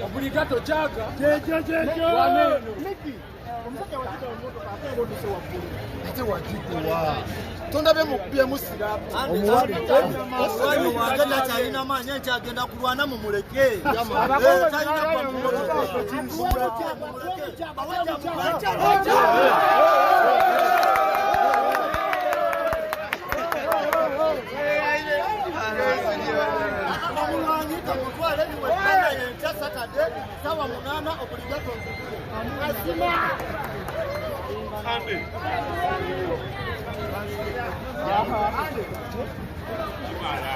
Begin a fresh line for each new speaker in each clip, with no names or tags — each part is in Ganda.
Obbligato Jaga. Miki. Omusajja wajja omotoka ate ng'oduse waggulu. Ate wajjikuwa. Tondabe mukubye musira. Omuwali wagenda kyalina maanyi nkyagenda kulwana mu muleke. Saturday, sawa munana obligato asima ande ande mala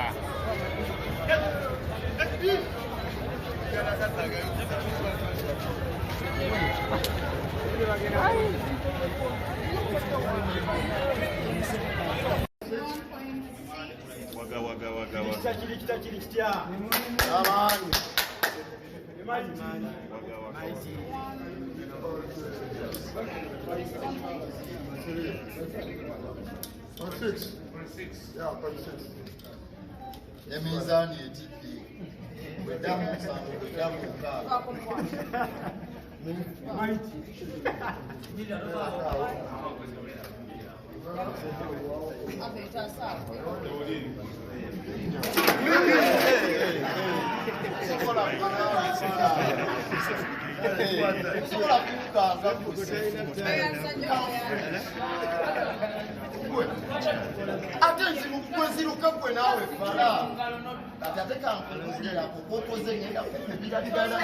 waga kiri kitya amani Emizani etiti wedamu sango wedamu ka Atenzi mukweziruka gwe nawe fala atateka nkulira kukokoze ngenda kubira bidala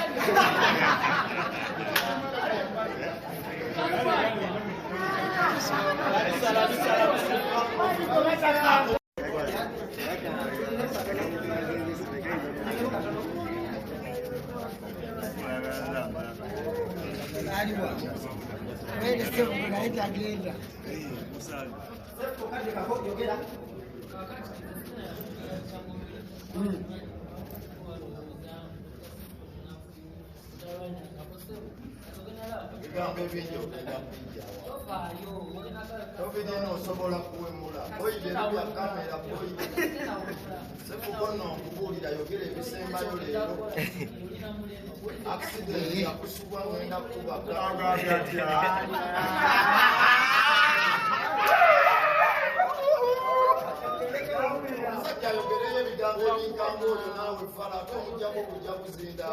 Chikango nawe fala ate omujjako okujja kuzinda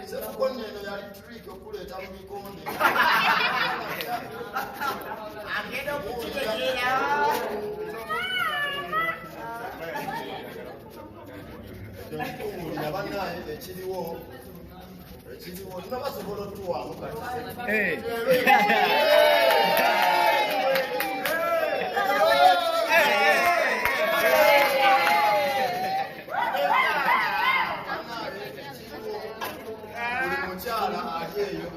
sefuko neno yali trick okuleeta mu bikonde agenda okukitegeera abannaye ekiriwo tunabasobola otuwamu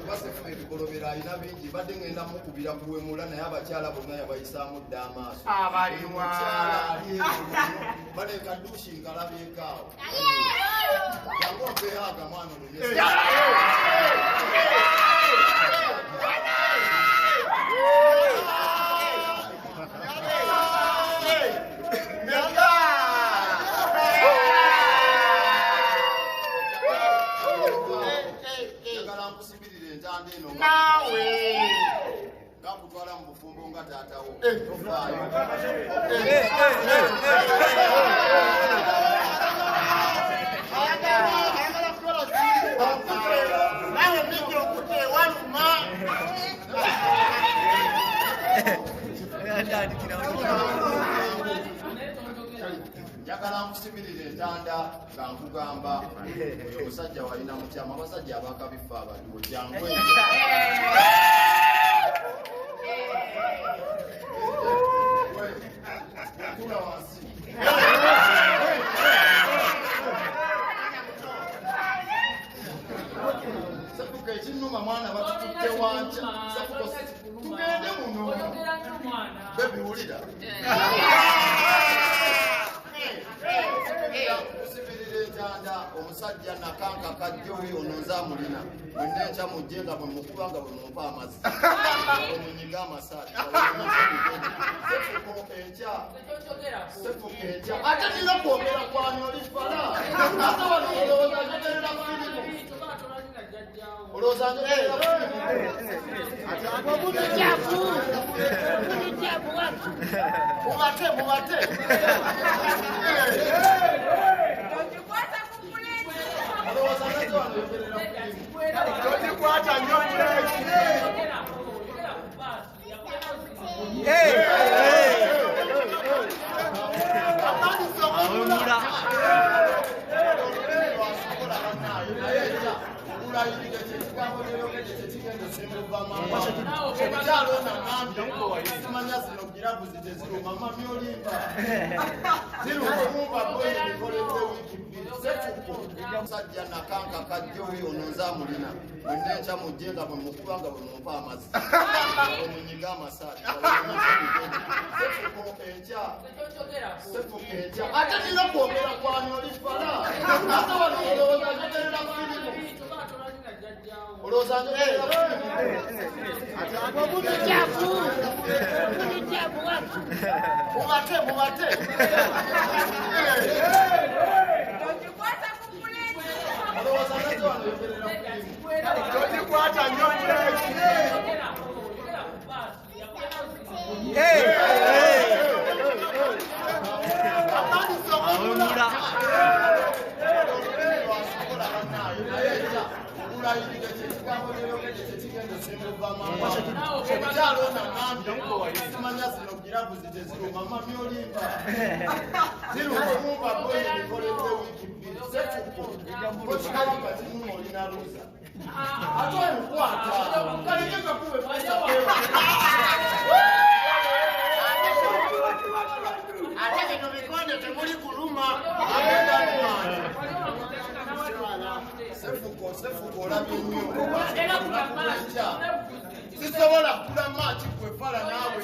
basefu ebigolobera alina bingi badde ngenda mukubira kuwemula naye abakyala bonna yabayisaamu dda amaaso balekadushi ngalabyekaawo jangu oveehaga mwana oluyese nawe ngakutwala mu bufumbo nga taatawo tofaayo nawe bijja okuteewaluma njagala nkusibirira entanda nga nkugamba oyo omusajja walina mutyama abasajja abakabifa abaliwo jangu tula wansi sefuka ekinnuma mwana batututte wanca sefuka tugende muno bebiwulira kusibirira entanda omusajja nakanka kajjoyo ono nzamulina mwennenkya mujje nga bwe mukuba nga bwe mumpa amazzi omunyiga amasaati sefuka enkya ate nina kwogera kwanyolifala ate wano olowooza njogerera firimu olowooza njogerera firimu mubate tojikwata omusajja nakanka kajjoyo ono nzamulina mwennenkya mujje nga bwe mukuba nga bwe mumpa amazzi omunyiga amasaati sefuka enkya ate nina kwogera kwanyolifala ate wano olowooza njogerera firimu olowooza njogerera firimu mubate tojikwata sisobola kula maaki kwefala naawe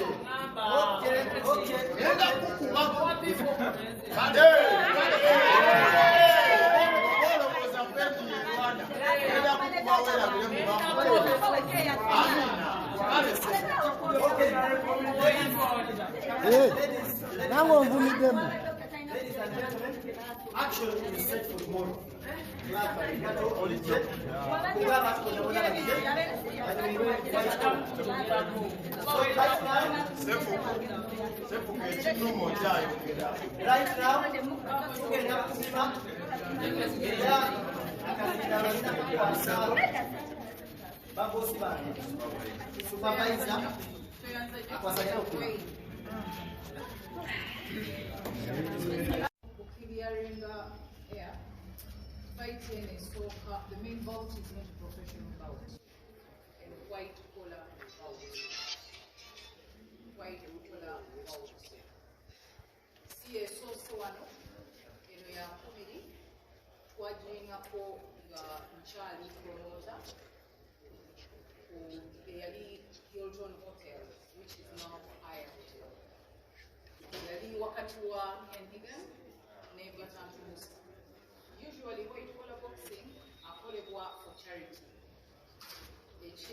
enda kukuma olowooza mpembu yerwana enda kukuba werabire mubamu nange onvumiddemu. Actually, we set for tomorrow.
Fighting is soccer. The main bout is not a professional bout. And white collar bout. White collar bout. Si so wano eno ya comedy twagiyingako nga nkyali promoter eyali Hilton Hotel, which is now Aya Hotel. Yali wakati wa Hendigan ne Batantu Musa. Usually white collar boxing akolebwa for charity.